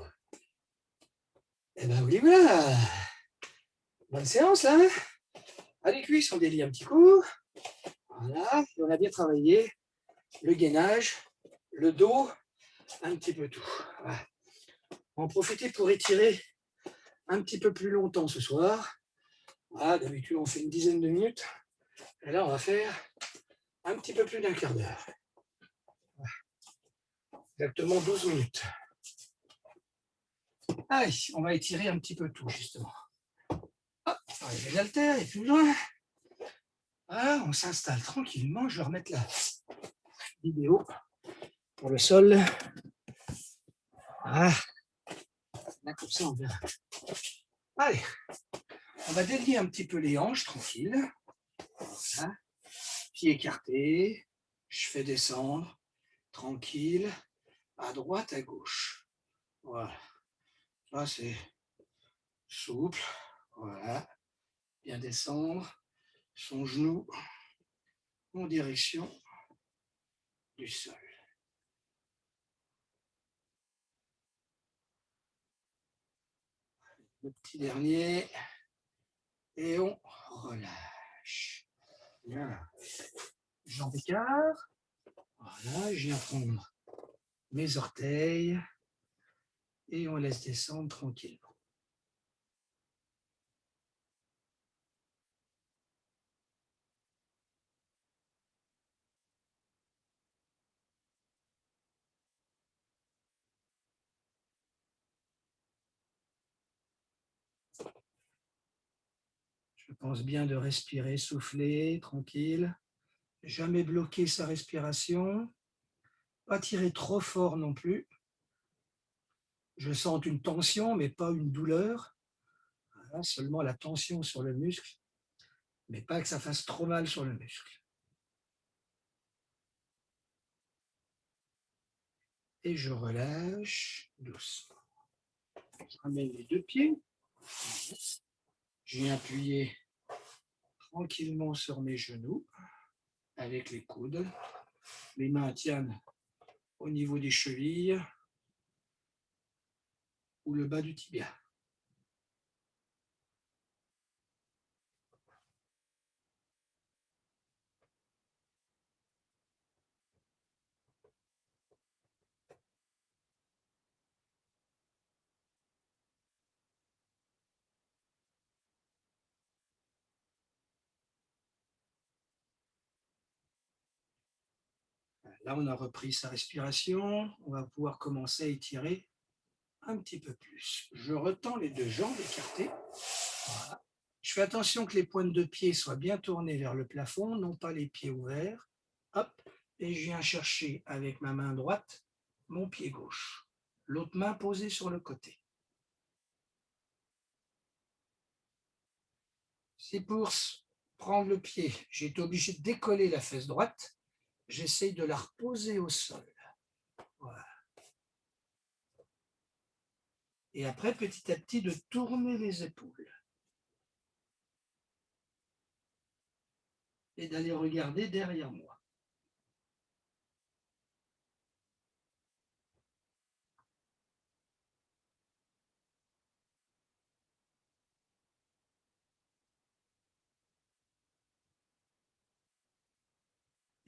Et ben oui, voilà. Bonne séance là. À les cuisses, on délie un petit coup. Voilà, et on a bien travaillé le gainage, le dos, un petit peu tout. Voilà. On va en profiter pour étirer un petit peu plus longtemps ce soir. Voilà, d'habitude on fait une dizaine de minutes. Et là on va faire un petit peu plus d'un quart d'heure. Exactement 12 minutes. Allez, on va étirer un petit peu tout justement. Hop, on va les haltères et plus loin. Voilà, on s'installe tranquillement. Je vais remettre la vidéo pour le sol. Voilà. Là, comme ça, on verra. Allez, on va délier un petit peu les hanches, tranquille. Voilà. Pieds écartés. Je fais descendre, tranquille, à droite, à gauche. Voilà. Là, c'est souple. Voilà. Bien descendre. Son genou en direction du sol. Le petit dernier. Et on relâche. Bien. Jambes écart. Voilà, je viens prendre mes orteils et on laisse descendre tranquillement. Je pense bien de respirer, souffler, tranquille. Jamais bloquer sa respiration. Pas tirer trop fort non plus. Je sens une tension, mais pas une douleur. Voilà, seulement la tension sur le muscle, mais pas que ça fasse trop mal sur le muscle. Et je relâche doucement. Je ramène les deux pieds. Je viens appuyer tranquillement sur mes genoux avec les coudes. Les mains tiennent au niveau des chevilles ou le bas du tibia. Là, on a repris sa respiration. On va pouvoir commencer à étirer un petit peu plus. Je retends les deux jambes écartées. Voilà. Je fais attention que les pointes de pied soient bien tournées vers le plafond, non pas les pieds ouverts. Hop, et je viens chercher avec ma main droite mon pied gauche. L'autre main posée sur le côté. Si pour prendre le pied, j'ai été obligé de décoller la fesse droite, j'essaye de la reposer au sol. Voilà. Et après, petit à petit, de tourner les épaules. Et d'aller regarder derrière moi.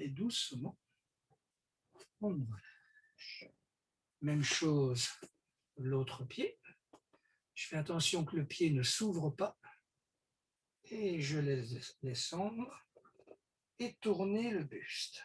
Et doucement, on relâche. Même chose, l'autre pied. Je fais attention que le pied ne s'ouvre pas. Et je laisse descendre et tourner le buste.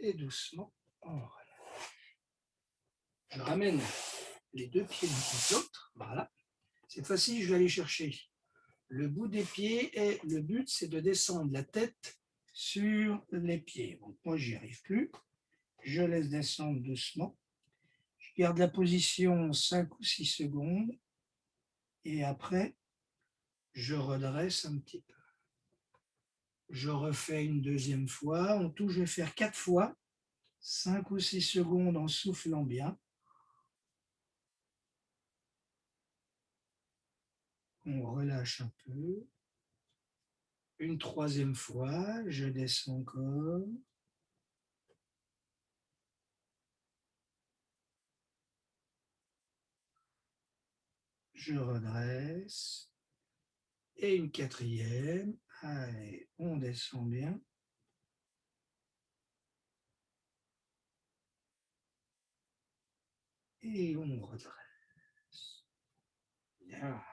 Et doucement, on relâche. Je ramène les deux pieds l'un contre l'autre. Voilà. Cette fois-ci, je vais aller chercher le bout des pieds et le but, c'est de descendre la tête sur les pieds. Donc, moi, j'y arrive plus. Je laisse descendre doucement. Je garde la position 5 ou 6 secondes. Et après, je redresse un petit peu. Je refais une deuxième fois. En tout, je vais faire 4 fois. 5 ou 6 secondes en soufflant bien. On relâche un peu. Une troisième fois, je descends encore. Je redresse. Et une quatrième. Allez, on descend bien. Et on redresse. Bien.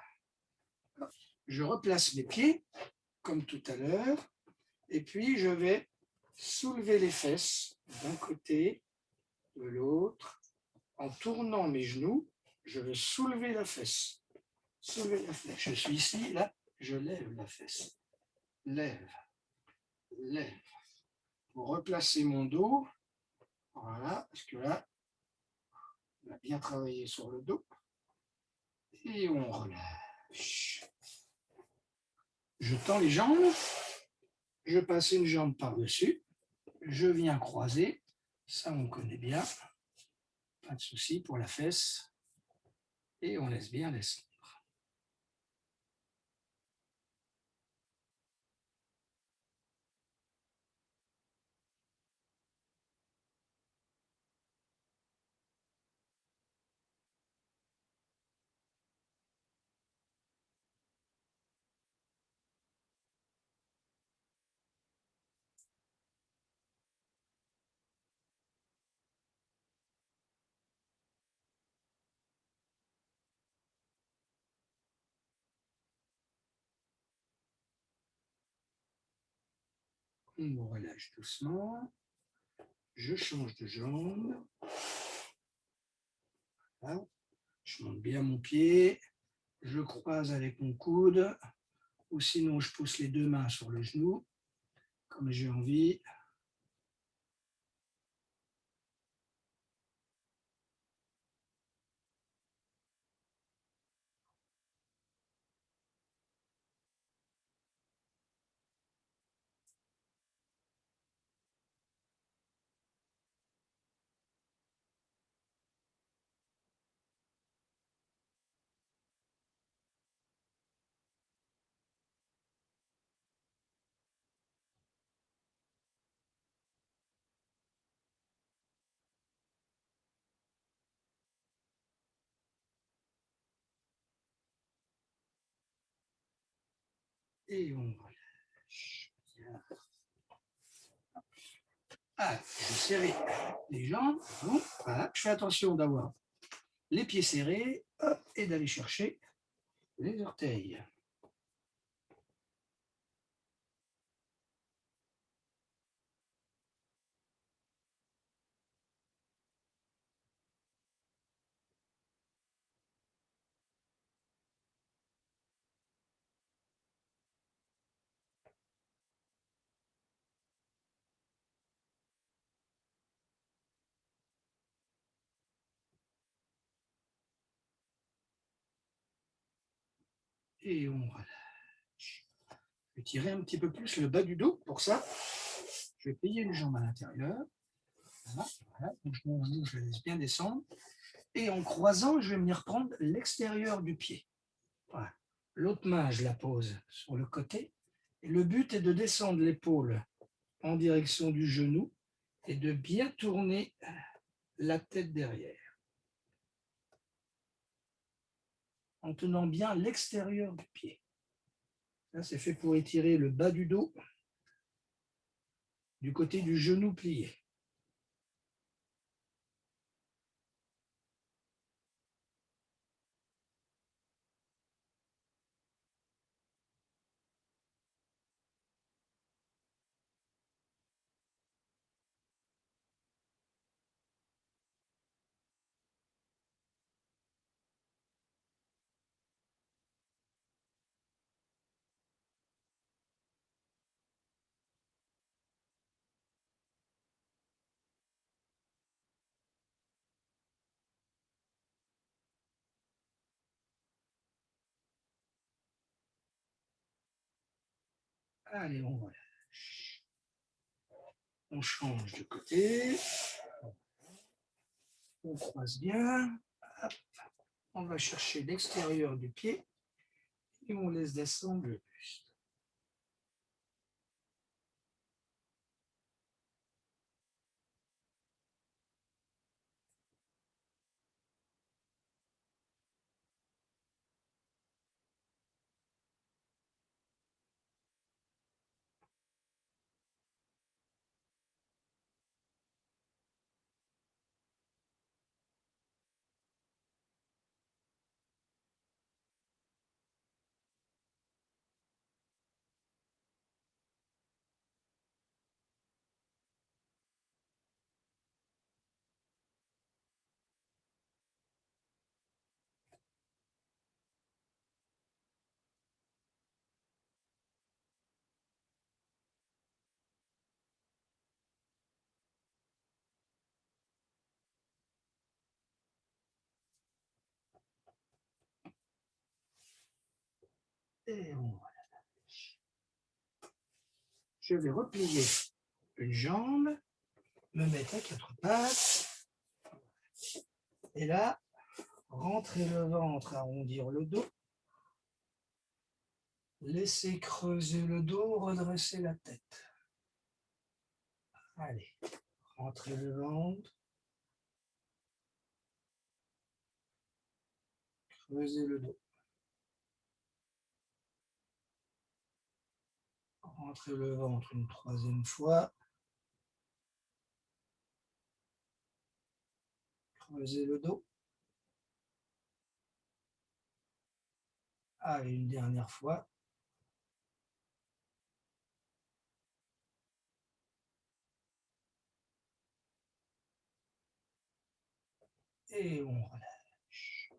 Je replace les pieds, comme tout à l'heure. Et puis, je vais soulever les fesses d'un côté, de l'autre. En tournant mes genoux, je vais soulever la fesse. Soulever la fesse. Je suis ici, là, je lève la fesse. Lève, lève. Pour replacer mon dos, voilà, parce que là, on a bien travaillé sur le dos. Et on relâche. Je tends les jambes, je passe une jambe par-dessus, je viens croiser, ça on connaît bien, pas de souci pour la fesse, et on laisse bien descendre. On relâche doucement. Je change de jambe. Voilà. Je monte bien mon pied. Je croise avec mon coude. Ou sinon, je pousse les deux mains sur le genou, comme j'ai envie. Et on relâche. Bien. Ah, je serre les jambes. Bon, voilà. Je fais attention d'avoir les pieds serrés, hop, et d'aller chercher les orteils. Et on relâche. Je vais tirer un petit peu plus le bas du dos. Pour ça, je vais plier une jambe à l'intérieur. Voilà, voilà. Donc, je la laisse bien descendre. Et en croisant, je vais venir prendre l'extérieur du pied. Voilà. L'autre main, je la pose sur le côté. Et le but est de descendre l'épaule en direction du genou et de bien tourner la tête derrière, en tenant bien l'extérieur du pied. Ça, c'est fait pour étirer le bas du dos du côté du genou plié. Allez, on relâche. On change de côté. On croise bien. Hop. On va chercher l'extérieur du pied et on laisse descendre le buste. Et on relâche. Je vais replier une jambe, me mettre à quatre pattes. Et là, rentrer le ventre, arrondir le dos. Laisser creuser le dos, redresser la tête. Allez, rentrer le ventre, creuser le dos. Rentrer le ventre une troisième fois. Creuser le dos. Allez, une dernière fois. Et on relâche.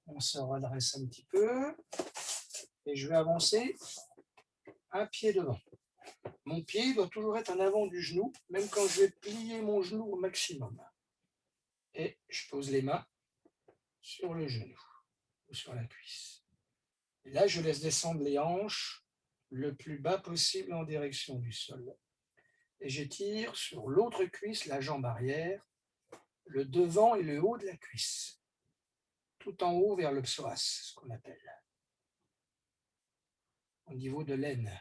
On se redresse un petit peu. Et je vais avancer un pied devant. Mon pied doit toujours être en avant du genou, même quand je vais plier mon genou au maximum. Et je pose les mains sur le genou ou sur la cuisse. Et là, je laisse descendre les hanches le plus bas possible en direction du sol. Et j'étire sur l'autre cuisse, la jambe arrière, le devant et le haut de la cuisse, tout en haut vers le psoas, ce qu'on appelle, au niveau de l'aine.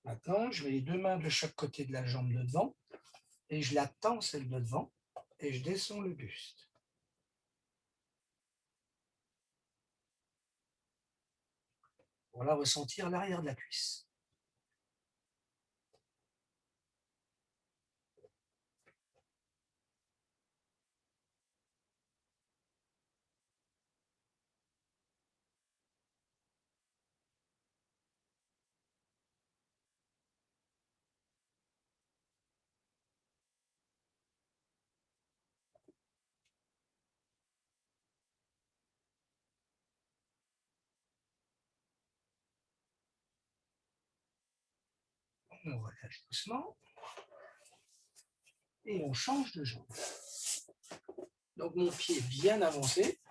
Maintenant, je mets les deux mains de chaque côté de la jambe de devant et je la tends, celle de devant, et je descends le buste. Voilà, ressentir l'arrière de la cuisse. On relâche doucement et on change de jambe. Donc mon pied est bien avancé.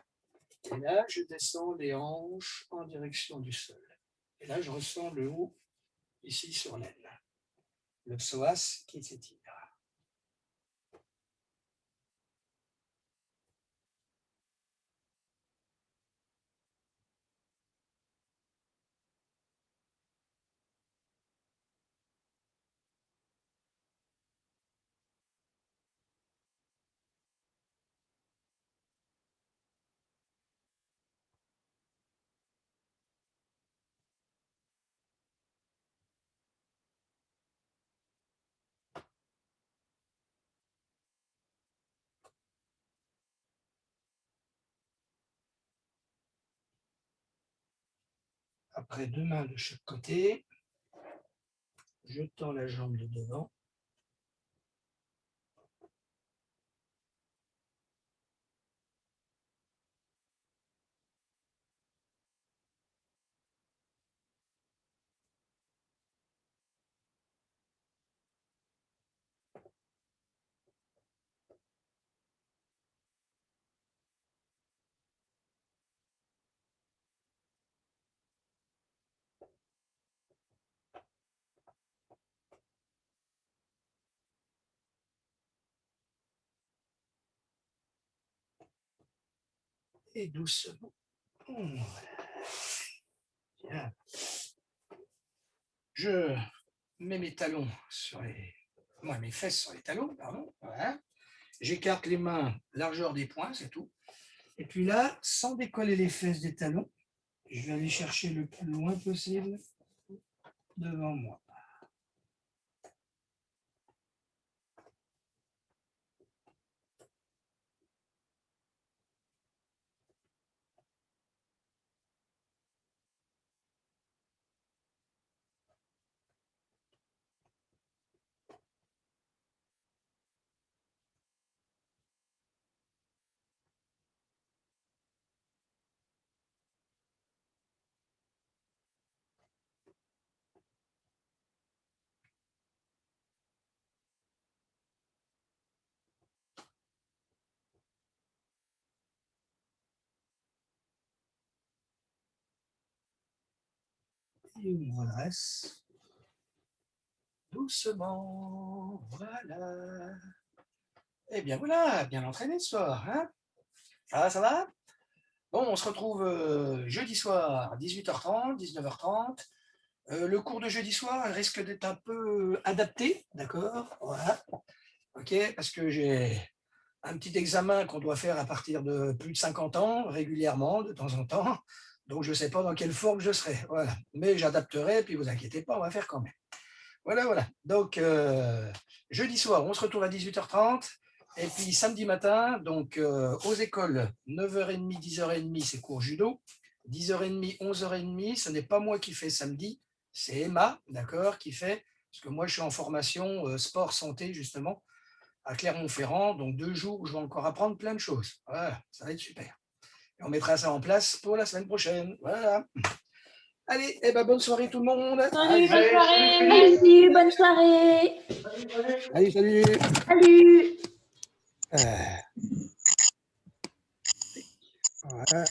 Et là, je descends les hanches en direction du sol. Et là, je ressens le haut ici sur l'aine. Le psoas qui s'étire. Après, deux mains de chaque côté. Je tends la jambe de devant. Et doucement. Bien. Je mets mes talons sur les... mes fesses sur les talons, pardon. Voilà. J'écarte les mains largeur des poings, c'est tout. Et puis là, sans décoller les fesses des talons, je vais aller chercher le plus loin possible devant moi. Et on redresse doucement. Voilà. Eh bien voilà, bien entraîné ce soir. Hein, ça va? Bon, on se retrouve jeudi soir, 18h30, 19h30. Le cours de jeudi soir, elle risque d'être un peu adapté, d'accord? Voilà. Ok, parce que j'ai un petit examen qu'on doit faire à partir de plus de 50 ans, régulièrement, de temps en temps. Donc, je ne sais pas dans quelle forme je serai. Voilà. Mais j'adapterai, puis vous inquiétez pas, on va faire quand même. Voilà, voilà. Donc, jeudi soir, on se retrouve à 18h30. Et puis samedi matin, donc aux écoles, 9h30, 10h30, c'est cours judo. 10h30, 11h30, ce n'est pas moi qui fais samedi, c'est Emma, d'accord, qui fait, parce que moi je suis en formation sport santé justement à Clermont-Ferrand, donc 2 jours où je vais encore apprendre plein de choses. Voilà, ça va être super. Et on mettra ça en place pour la semaine prochaine. Voilà. Allez, eh ben, bonne soirée tout le monde. Salut, bonne Allez, soirée. Salut, bonne soirée. salut, salut. Salut. Voilà.